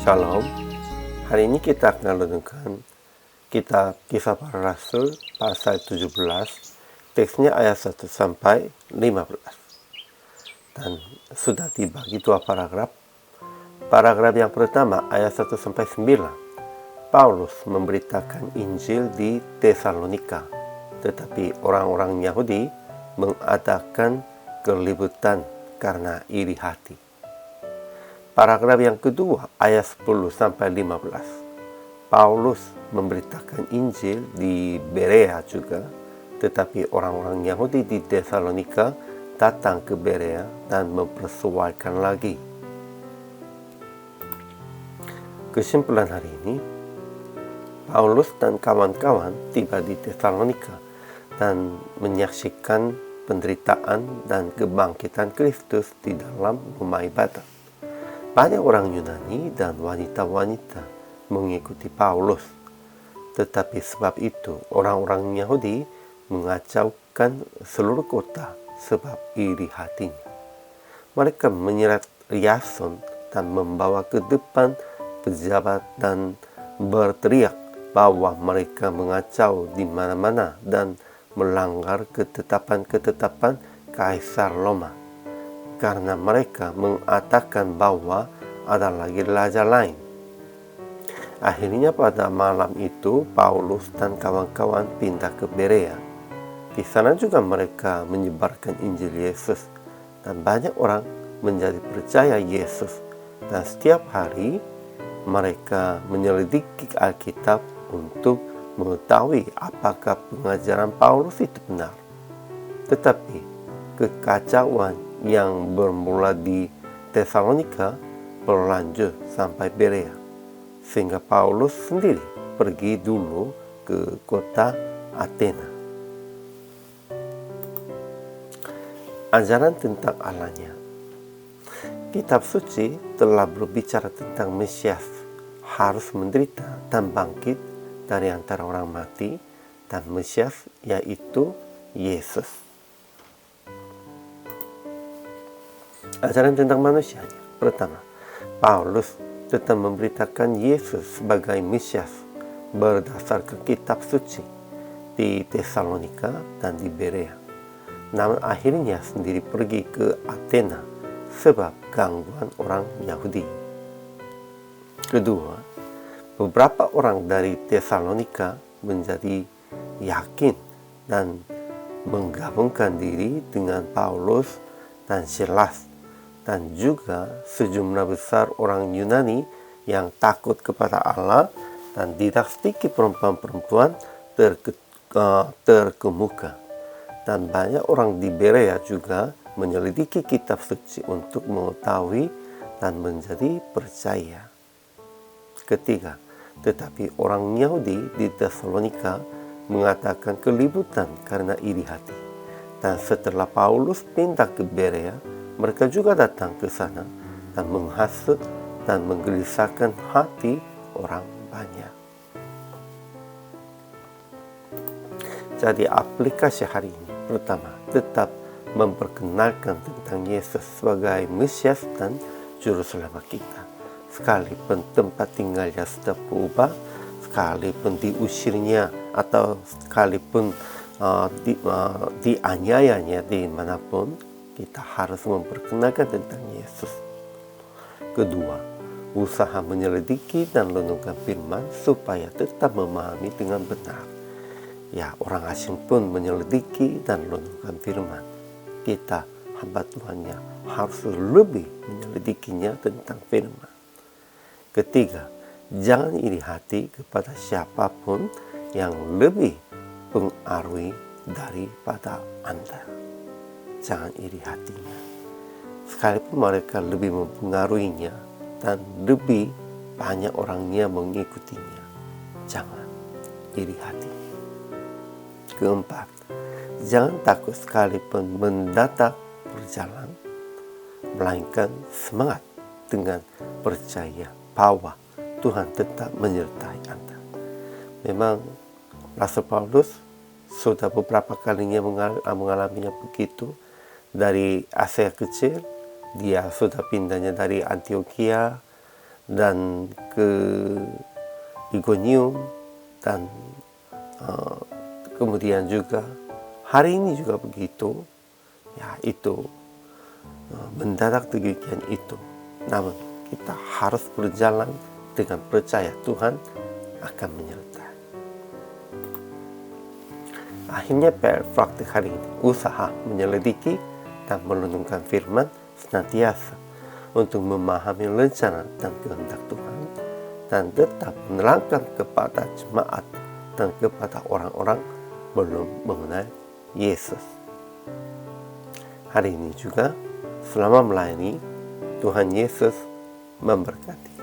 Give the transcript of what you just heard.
Shalom. Hari ini kita akan renungkan kitab Kisah Para Rasul pasal 17, teksnya ayat 1 sampai 15. Dan sudah dibagi dua paragraf. Paragraf yang pertama ayat 1 sampai 9. Paulus memberitakan Injil di Tesalonika, tetapi orang-orang Yahudi mengadakan keributan karena iri hati. Paragraf yang kedua, ayat 10 sampai 15. Paulus memberitakan Injil di Berea juga, tetapi orang-orang Yahudi di Tesalonika datang ke Berea dan mempersoalkan lagi. Kesimpulan hari ini, Paulus dan kawan-kawan tiba di Tesalonika dan menyaksikan penderitaan dan kebangkitan Kristus di dalam rumah ibadah. Banyak orang Yunani dan wanita-wanita mengikuti Paulus. Tetapi sebab itu orang-orang Yahudi mengacaukan seluruh kota sebab iri hatinya. Mereka menyeret Yason dan membawa ke depan pejabat dan berteriak bahwa mereka mengacau di mana-mana dan melanggar ketetapan-ketetapan Kaisar Roma. Karena mereka mengatakan bahwa ada lagi raja lain. Akhirnya pada malam itu Paulus dan kawan-kawan pindah ke Berea. Di sana juga mereka menyebarkan Injil Yesus dan banyak orang menjadi percaya Yesus. Dan setiap hari mereka menyelidiki Alkitab untuk mengetahui apakah pengajaran Paulus itu benar. Tetapi kekacauan yang bermula di Tesalonika berlanjut sampai Berea, sehingga Paulus sendiri pergi dulu ke kota Athena. Ajaran tentang Allahnya. Kitab suci telah berbicara tentang Mesias harus menderita dan bangkit dari antara orang mati, dan Mesias yaitu Yesus. Ajaran tentang manusianya. Pertama, Paulus tetap memberitakan Yesus sebagai Mesias berdasarkan kitab suci di Tesalonika dan di Berea. Namun akhirnya sendiri pergi ke Athena sebab gangguan orang Yahudi. Kedua, beberapa orang dari Tesalonika menjadi yakin dan menggabungkan diri dengan Paulus dan Silas, dan juga sejumlah besar orang Yunani yang takut kepada Allah, dan tidak sedikit perempuan-perempuan terkemuka. Dan banyak orang di Berea juga menyelidiki kitab suci untuk mengetahui dan menjadi percaya. Ketiga, tetapi orang Yahudi di Tesalonika mengatakan keributan karena iri hati. Dan setelah Paulus pindah ke Berea, mereka juga datang ke sana dan menghasut dan menggelisahkan hati orang banyak. Jadi aplikasi hari ini, pertama, tetap memperkenalkan tentang Yesus sebagai Mesias dan Juru Selamat kita. Sekalipun tempat tinggalnya sudah berubah, sekalipun diusirnya atau sekalipun dianiayanya dimanapun, kita harus memperkenalkan tentang Yesus. Kedua, usaha menyelidiki dan renungkan firman supaya tetap memahami dengan benar. Ya, orang asing pun menyelidiki dan renungkan firman. Kita, hamba Tuhannya, harus lebih menyelidikinya tentang firman. Ketiga, jangan iri hati kepada siapapun yang lebih pengaruhi daripada Anda. Jangan iri hatinya. Sekalipun mereka lebih mempengaruhinya dan lebih banyak orangnya mengikutinya, jangan iri hati. Keempat, jangan takut sekalipun mendadak berjalan, melainkan semangat dengan percaya bahwa Tuhan tetap menyertai Anda. Memang Rasul Paulus sudah beberapa kalinya mengalaminya begitu. Dari Asia kecil, dia sudah pindahnya dari Antioquia dan ke Ikonium, dan kemudian juga hari ini juga begitu. Ya, itu mendadak demikian itu. Namun kita harus berjalan dengan percaya Tuhan akan menyertai. Akhirnya praktik hari ini, usaha menyelidiki dan merenungkan firman senantiasa untuk memahami rencana dan kehendak Tuhan, dan tetap menerangkan kepada jemaat dan kepada orang-orang belum mengenal Yesus. Hari ini juga, selama melayani, Tuhan Yesus memberkati.